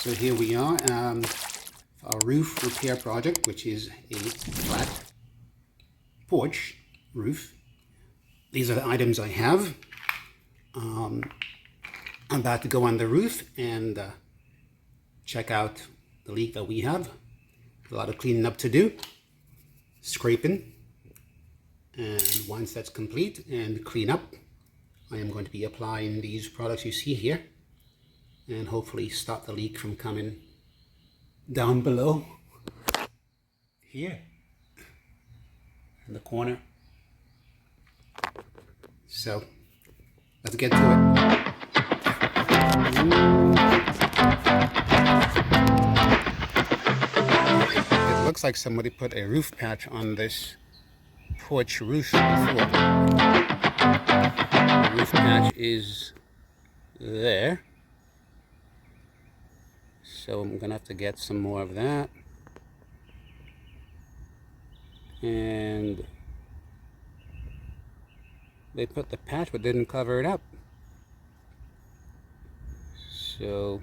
So here we are, our roof repair project, which is a flat porch roof. These are the items I have. I'm about to go on the roof and check out the leak that we have. A lot of cleaning up to do, scraping, and once that's complete and clean up, I am going to be applying these products you see here and hopefully stop the leak from coming down below here in the corner. So let's get to it. It looks like somebody put a roof patch on this porch roof before. The roof patch is there. So I'm gonna have to get some more of that. And they put the patch but didn't cover it up. So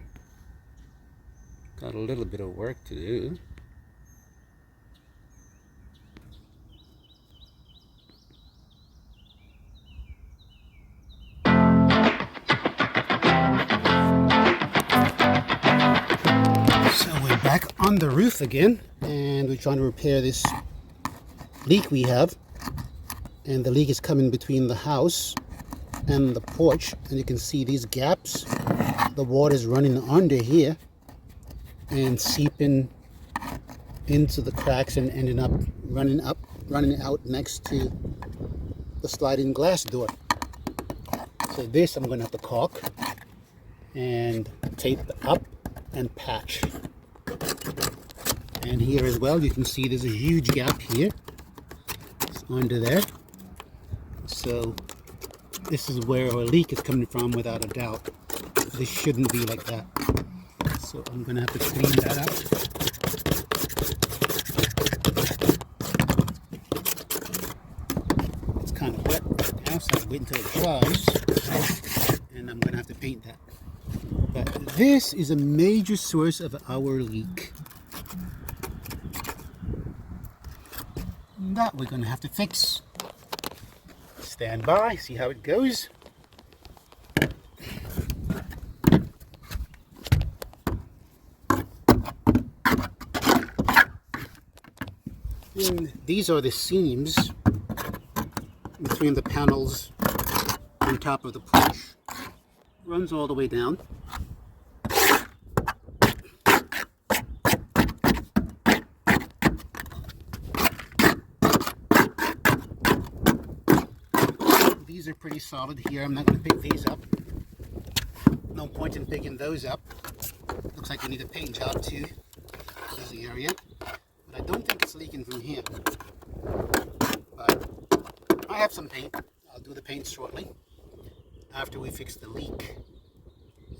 got a little bit of work to do. Back on the roof again, and we're trying to repair this leak we have, and the leak is coming between the house and the porch, and you can see these gaps. The water is running under here and seeping into the cracks and ending up running out next to the sliding glass door. So this I'm going to have to caulk and tape up and patch. And here as well, you can see there's a huge gap here. It's under there. So this is where our leak is coming from without a doubt. This shouldn't be like that. So I'm going to have to clean that up. It's kind of wet right now, so I'll wait until it dries. And I'm going to have to paint that. But this is a major source of our leak that we're going to have to fix. Stand by, see how it goes. And these are the seams between the panels on top of the porch. Runs all the way down. These are pretty solid here. I'm not going to pick these up. No point in picking those up. Looks like we need a paint job too. There's the area. But I don't think it's leaking from here. But I have some paint. I'll do the paint shortly after we fix the leak.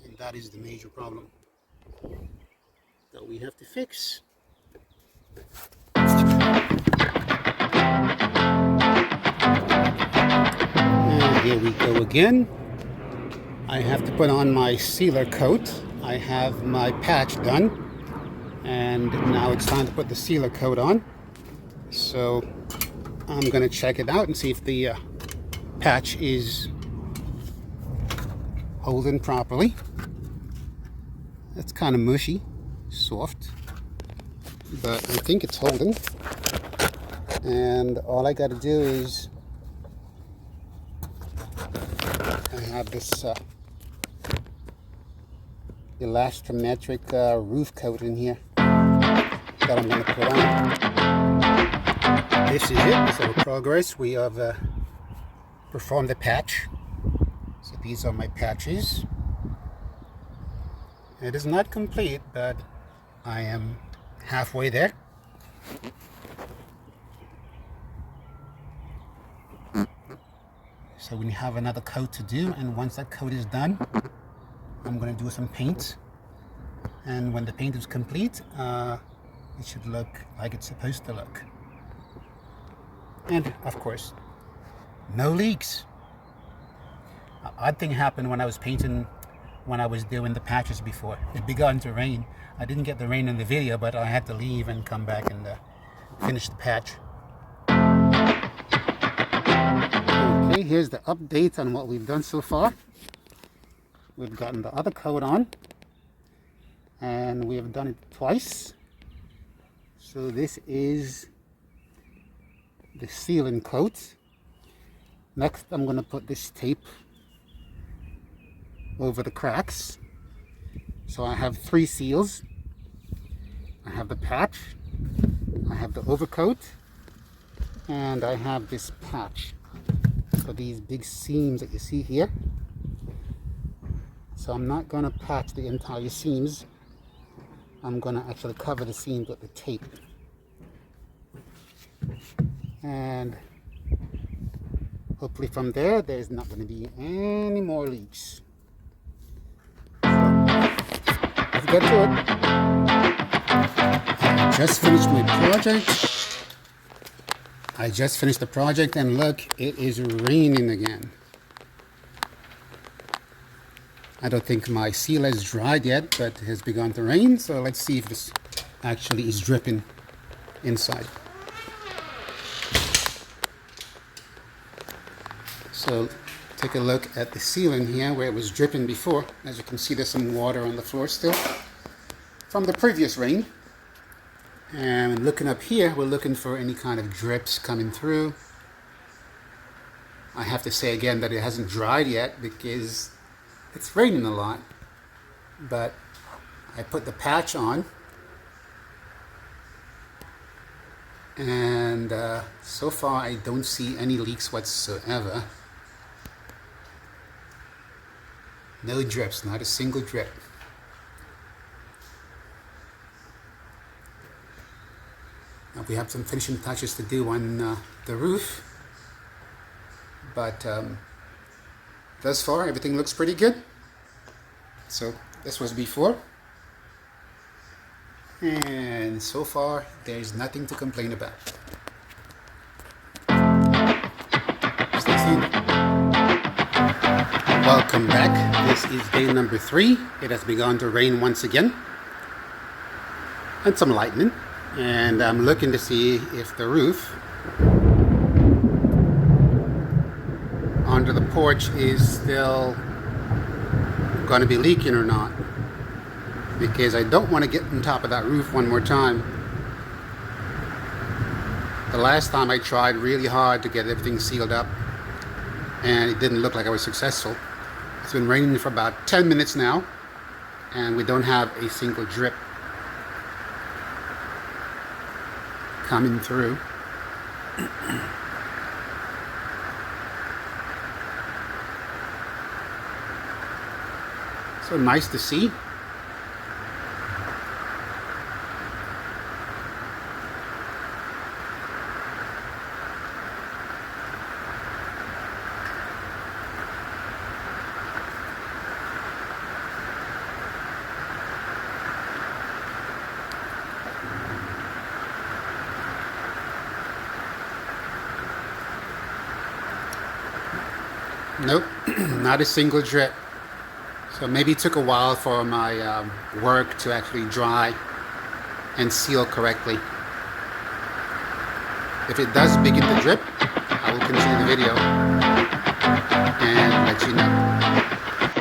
And that is the major problem that we have to fix. Here we go again. I have to put on my sealer coat. I have my patch done, and now it's time to put the sealer coat on. So I'm going to check it out and see if the patch is holding properly. It's kind of mushy, soft, but I think it's holding. And all I got to do is I have this elastometric roof coat in here that I'm going to put on. This is it. This is our progress. We have performed the patch. So these are my patches. It is not complete, but I am halfway there. So we have another coat to do, and once that coat is done, I'm going to do some paint. And when the paint is complete, it should look like it's supposed to look. And of course, no leaks. An odd thing happened when I was painting when I was doing the patches before. It begun to rain. I didn't get the rain in the video, but I had to leave and come back and finish the patch. Okay, here's the update on what we've done so far. We've gotten the other coat on, and we have done it twice. So this is the sealing coat. Next, I'm going to put this tape over the cracks. So I have 3 seals. I have the patch, I have the overcoat, and I have this patch for these big seams that you see here. So I'm not going to patch the entire seams. I'm going to actually cover the seams with the tape. And hopefully from there, there's not going to be any more leaks. So, let's get to it. I just finished my project. I just finished the project, and look, it is raining again. I don't think my seal has dried yet, but it has begun to rain. So let's see if this actually is dripping inside. So take a look at the ceiling here where it was dripping before. As you can see, there's some water on the floor still from the previous rain. And looking up here, we're looking for any kind of drips coming through. I have to say again that it hasn't dried yet because it's raining a lot. But I put the patch on, and so far I don't see any leaks whatsoever. No drips, not a single drip. Now we have some finishing touches to do on the roof, but thus far everything looks pretty good. So this was before, and so far there's nothing to complain about. Stay tuned. Welcome back. This is day number 3. It has begun to rain once again, and some lightning. And I'm looking to see if the roof under the porch is still going to be leaking or not, because I don't want to get on top of that roof one more time. The last time I tried really hard to get everything sealed up, and it didn't look like I was successful. It's been raining for about 10 minutes now, and we don't have a single drip coming through. So nice to see. Nope, not a single drip. So maybe it took a while for my work to actually dry and seal correctly. If it does begin to drip, I will continue the video.